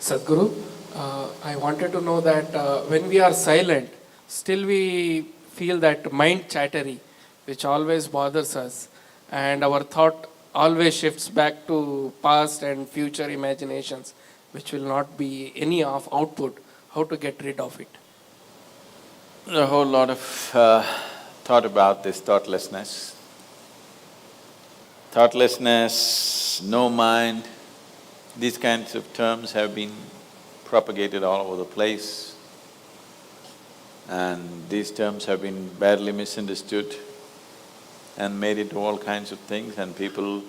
Sadhguru, I wanted to know that when we are silent, still we feel that mind chattery, which always bothers us, and our thought always shifts back to past and future imaginations, which will not be any of output. How to get rid of it? A whole lot of thought about this thoughtlessness. Thoughtlessness, no mind, these kinds of terms have been propagated all over the place, and these terms have been badly misunderstood and made into all kinds of things, and people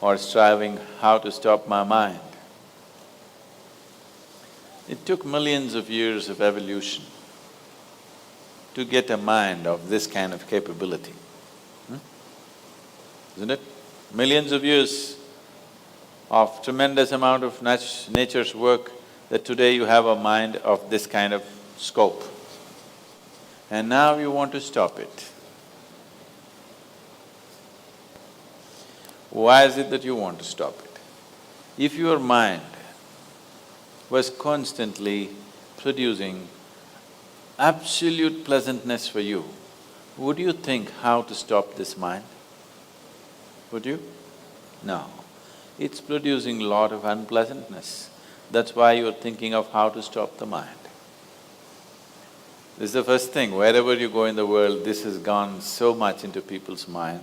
are striving how to stop my mind. It took millions of years of evolution to get a mind of this kind of capability, isn't it? Millions of years of tremendous amount of nature's work that today you have a mind of this kind of scope. And now you want to stop it. Why is it that you want to stop it? If your mind was constantly producing absolute pleasantness for you, would you think how to stop this mind? Would you? No. It's producing a lot of unpleasantness. That's why you're thinking of how to stop the mind. This is the first thing, wherever you go in the world, this has gone so much into people's mind.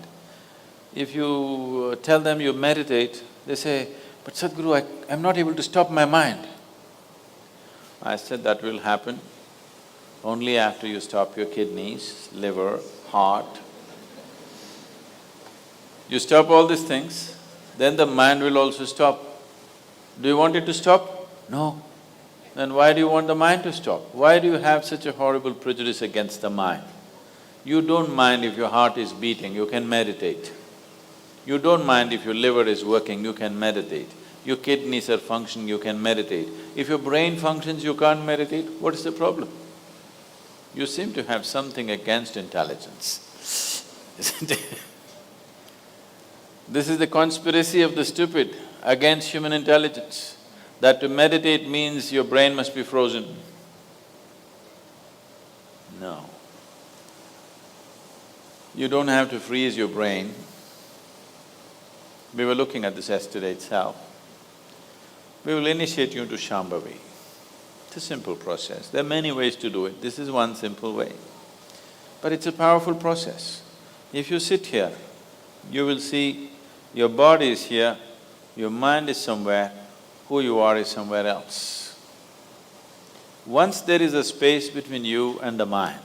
If you tell them you meditate, they say, but Sadhguru, I'm not able to stop my mind. I said that will happen only after you stop your kidneys, liver, heart. You stop all these things, then the mind will also stop. Do you want it to stop? No. Then why do you want the mind to stop? Why do you have such a horrible prejudice against the mind? You don't mind if your heart is beating, you can meditate. You don't mind if your liver is working, you can meditate. Your kidneys are functioning, you can meditate. If your brain functions, you can't meditate, what is the problem? You seem to have something against intelligence, isn't it? This is the conspiracy of the stupid against human intelligence, that to meditate means your brain must be frozen. No. You don't have to freeze your brain. We were looking at this yesterday itself. We will initiate you into Shambhavi. It's a simple process. There are many ways to do it. This is one simple way. But it's a powerful process. If you sit here, you will see your body is here, your mind is somewhere, who you are is somewhere else. Once there is a space between you and the mind,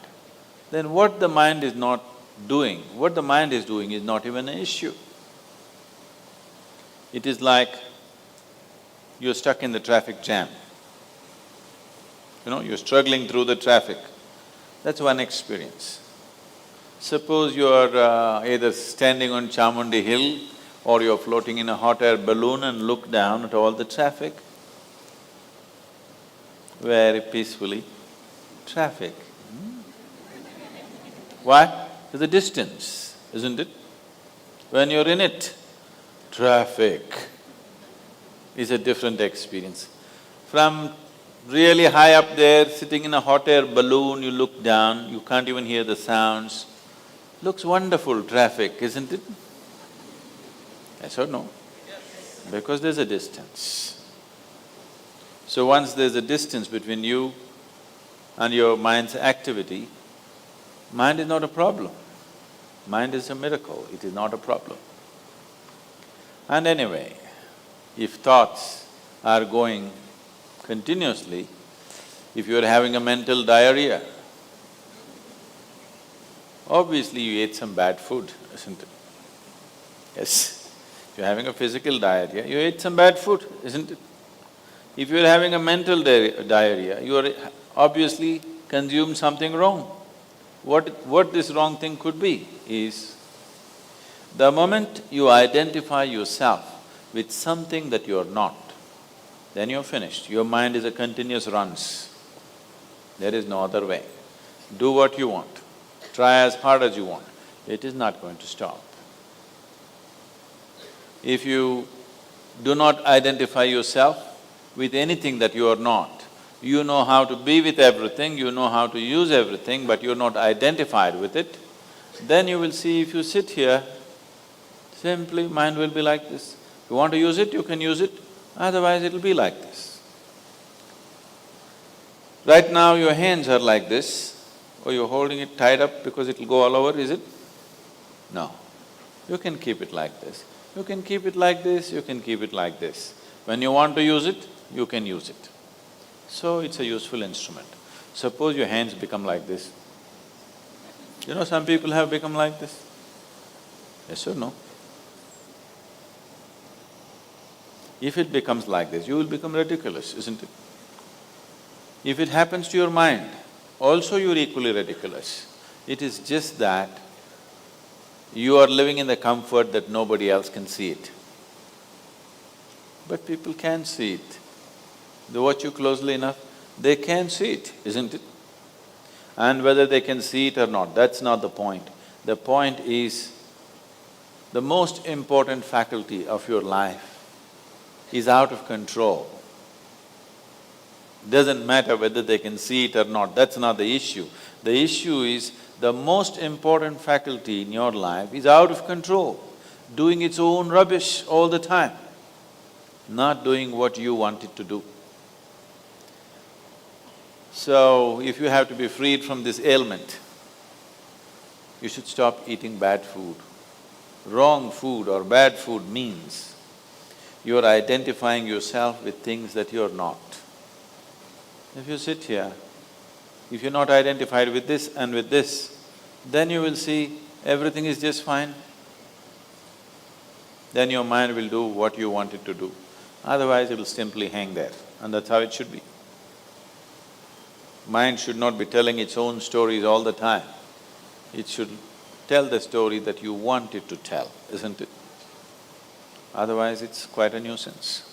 then what the mind is not doing, what the mind is doing is not even an issue. It is like you're stuck in the traffic jam. You're struggling through the traffic. That's one experience. Suppose you are either standing on Chamundi Hill or you're floating in a hot air balloon and look down at all the traffic. Very peacefully, traffic. Why? There's a distance, isn't it? When you're in it, traffic is a different experience. From really high up there, sitting in a hot air balloon, you look down, you can't even hear the sounds. Looks wonderful, traffic, isn't it? Yes or no? Because there's a distance. So once there's a distance between you and your mind's activity, mind is not a problem. Mind is a miracle, it is not a problem. And anyway, if thoughts are going continuously, if you're having a mental diarrhea, obviously you ate some bad food, isn't it? Yes. If you're having a physical diarrhea, you ate some bad food, isn't it? If you're having a mental diarrhea, you are obviously consumed something wrong. What this wrong thing could be is, the moment you identify yourself with something that you're not, then you're finished. Your mind is a continuous runs. There is no other way. Do what you want, try as hard as you want, it is not going to stop. If you do not identify yourself with anything that you are not. You know how to be with everything, you know how to use everything, but you're not identified with it, then you will see if you sit here, simply mind will be like this. If you want to use it, you can use it, otherwise it'll be like this. Right now your hands are like this, or you're holding it tied up because it'll go all over, is it? No. You can keep it like this. You can keep it like this, you can keep it like this. When you want to use it, you can use it. So it's a useful instrument. Suppose your hands become like this. You know, some people have become like this. Yes or no? If it becomes like this, you will become ridiculous, isn't it? If it happens to your mind, also you're equally ridiculous. It is just that you are living in the comfort that nobody else can see it. But people can see it. They watch you closely enough, they can see it, isn't it? And whether they can see it or not, that's not the point. The point is, the most important faculty of your life is out of control. Doesn't matter whether they can see it or not, that's not the issue. The issue is, the most important faculty in your life is out of control, doing its own rubbish all the time, not doing what you want it to do. So, if you have to be freed from this ailment, you should stop eating bad food. Wrong food or bad food means you are identifying yourself with things that you're not. If you sit here, if you're not identified with this and with this, then you will see everything is just fine. Then your mind will do what you want it to do. Otherwise, it will simply hang there, and that's how it should be. Mind should not be telling its own stories all the time. It should tell the story that you want it to tell, isn't it? Otherwise, it's quite a nuisance.